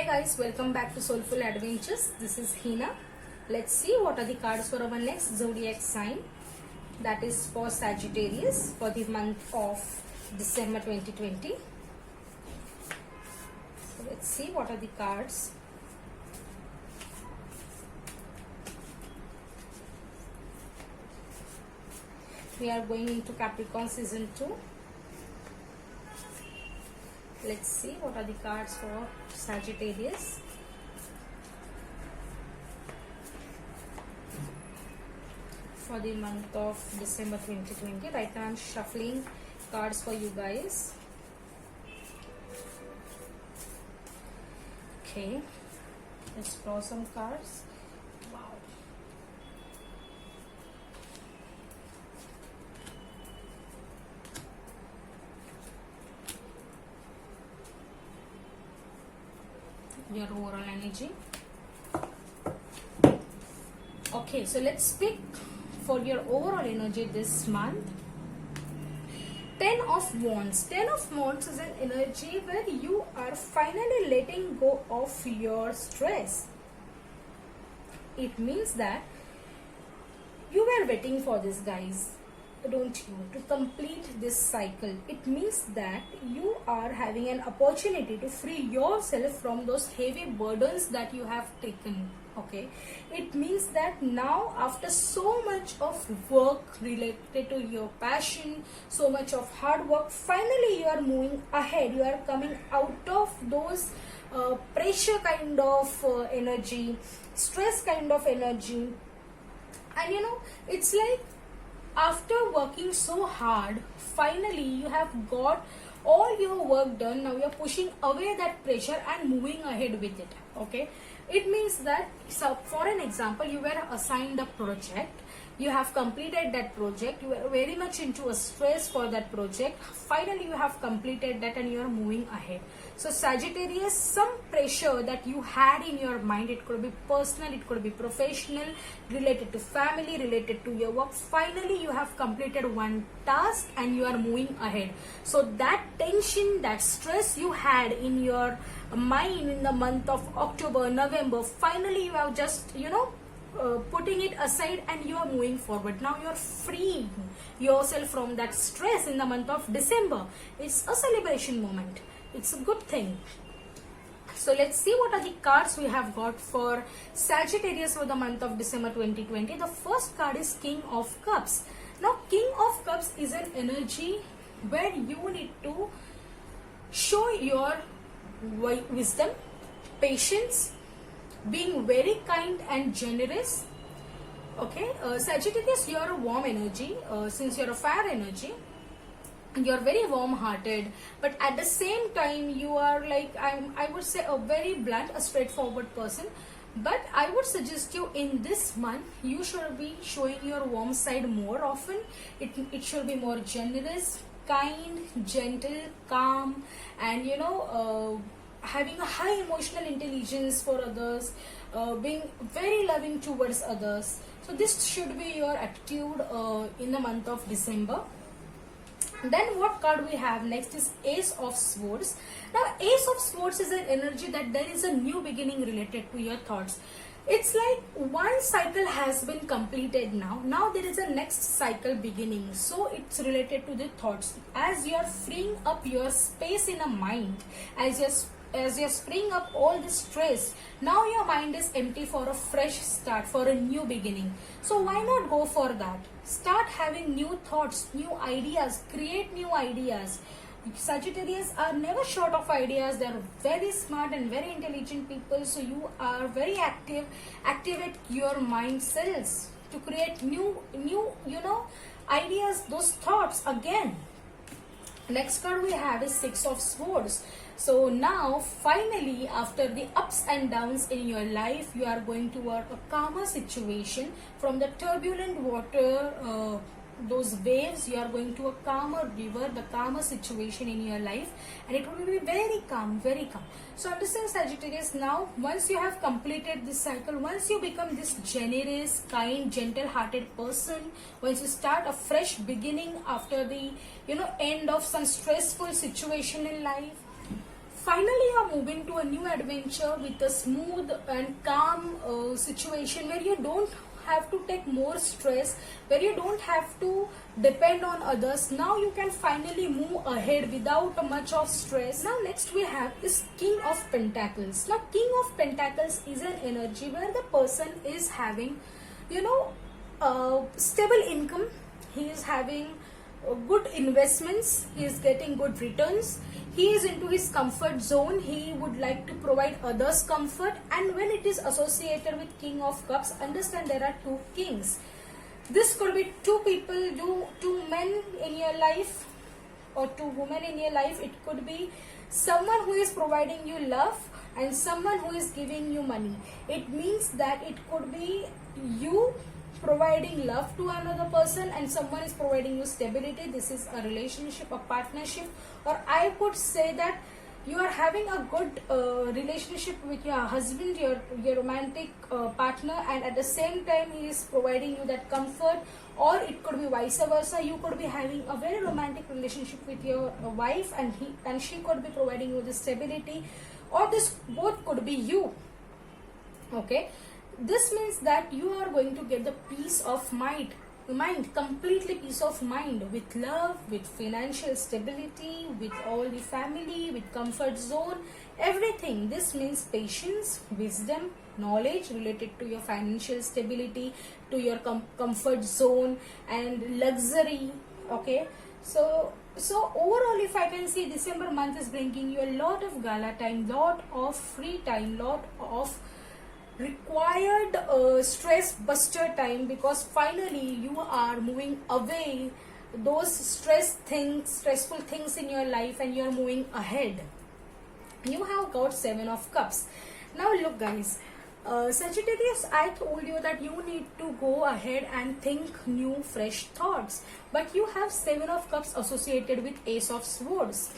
Hey guys, welcome back to Soulful Adventures. This is Hina. Let's see what are the cards for our next zodiac sign. That is for Sagittarius for the month of December 2020. So let's see what are the cards. We are going into Capricorn season 2. Let's see what are the cards for Sagittarius. For the month of December 2020. Right now I'm shuffling cards for you guys. Okay, let's draw some cards. Wow. Your overall energy. Okay, so let's pick for your overall energy this month. 10 of Wands. 10 of Wands is an energy where you are finally letting go of your stress. It means that you were waiting for this, guys, don't you, to complete this cycle. It means that you are having an opportunity to free yourself from those heavy burdens that you have taken. Okay, it means that now after so much of work related to your passion, so much of hard work, finally you are moving ahead. You are coming out of those pressure kind of energy, stress kind of energy. And you know, it's like after working so hard, finally you have got all your work done. Now you're pushing away that pressure and moving ahead with it. Okay, it means that, so for an example, you were assigned a project, you have completed that project, you were very much into a stress for that project, finally you have completed that and you are moving ahead. So Sagittarius, some pressure that you had in your mind, it could be personal, it could be professional, related to family, related to your work, finally you have completed one task and you are moving ahead. So that tension, that stress you had in your mind in the month of October, November, finally you have just, putting it aside and you are moving forward. Now you are freeing yourself from that stress in the month of December. It's a celebration moment. It's a good thing. So let's see what are the cards we have got for Sagittarius for the month of December 2020. The first card is King of Cups. Now King of Cups is an energy where you need to show your wisdom, patience, being very kind and generous. Okay, Sagittarius, you are a warm energy. Since you are a fire energy, you are very warm-hearted, but at the same time you are like, I would say, a very blunt, a straightforward person. But I would suggest you in this month, you should be showing your warm side more often. It should be more generous, kind, gentle, calm, and having a high emotional intelligence for others, being very loving towards others. So this should be your attitude in the month of December. Then what card we have next is Ace of Swords. Now Ace of Swords is an energy that there is a new beginning related to your thoughts. It's like one cycle has been completed now. Now there is a next cycle beginning. So it's related to the thoughts. As you are freeing up your space in a mind, as you're freeing up all the stress, now your mind is empty for a fresh start, for a new beginning. So why not go for that? Start having new thoughts, new ideas, create new ideas. Sagittarius are never short of ideas. They are very smart and very intelligent people. So you are very active. Activate your mind cells to create new ideas, those thoughts again. Next card we have is Six of Swords. So now finally, after the ups and downs in your life, you are going toward a calmer situation. From the turbulent water, those waves, you are going to a calmer river, the calmer situation in your life, and it will be very calm, very calm. So understand, Sagittarius, now once you have completed this cycle, once you become this generous, kind, gentle hearted person, once you start a fresh beginning after the end of some stressful situation in life, finally you are moving to a new adventure with a smooth and calm situation where you don't have to take more stress, where you don't have to depend on others. Now you can finally move ahead without much of stress. Now next we have is King of Pentacles. Now King of Pentacles is an energy where the person is having, stable income. He is having good investments, he is getting good returns, he is into his comfort zone, he would like to provide others comfort. And when it is associated with King of Cups, understand there are two kings. This could be two people, two men in your life or two women in your life. It could be someone who is providing you love and someone who is giving you money. It means that it could be you providing love to another person and someone is providing you stability. This is a relationship, a partnership, or I could say that you are having a good relationship with your husband, your romantic partner, and at the same time he is providing you that comfort. Or it could be vice versa, you could be having a very romantic relationship with your wife and she could be providing you the stability, or this both could be you. Okay, this means that you are going to get the peace of mind, completely peace of mind, with love, with financial stability, with all the family, with comfort zone, everything. This means patience, wisdom, knowledge related to your financial stability, to your comfort zone and luxury. Okay, so overall, if I can see, December month is bringing you a lot of gala time, lot of free time, lot of required stress buster time, because finally you are moving away those stressful things in your life and you are moving ahead. You have got 7 of Cups. Now look guys, Sagittarius, I told you that you need to go ahead and think new fresh thoughts, but you have 7 of Cups associated with Ace of Swords.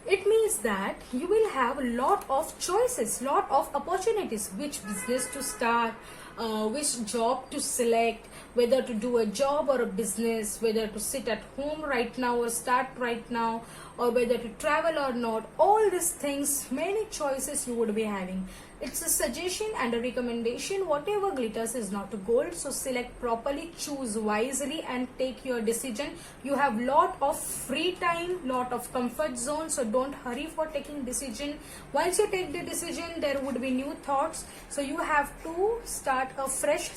It means that you will have a lot of choices, lot of opportunities, which business to start, which job to select, whether to do a job or a business, whether to sit at home right now or start right now, or whether to travel or not. All these things, many choices you would be having. It's a suggestion and a recommendation. Whatever glitters is not gold, so select properly, choose wisely and take your decision. You have lot of free time, lot of comfort zone, so don't hurry for taking decision. Once you take the decision, there would be new thoughts, so you have to start a fresh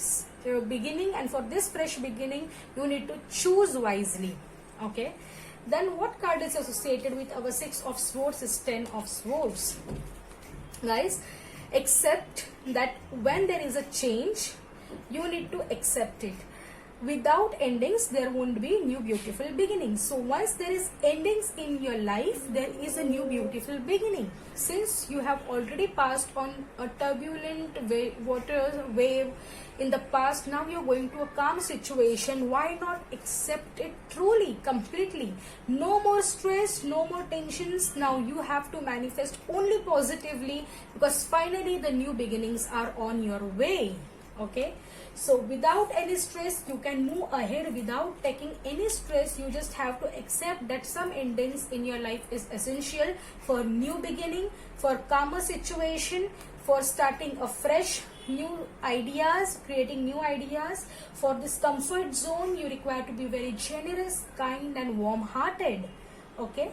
beginning, and for this fresh beginning you need to choose wisely. Okay, then what card is associated with our 6 of Swords is 10 of Swords. Guys, accept that when there is a change, you need to accept it. Without endings, there won't be new beautiful beginnings. So once there is endings in your life, there is a new beautiful beginning. Since you have already passed on a turbulent water wave in the past, now you're going to a calm situation. Why not accept it truly, completely? No more stress, no more tensions. Now you have to manifest only positively, because finally the new beginnings are on your way. Okay, so without any stress you can move ahead. Without taking any stress, you just have to accept that some endings in your life is essential for new beginning, for calmer situation, for starting a fresh new ideas, creating new ideas. For this comfort zone, you require to be very generous, kind and warm hearted. Okay.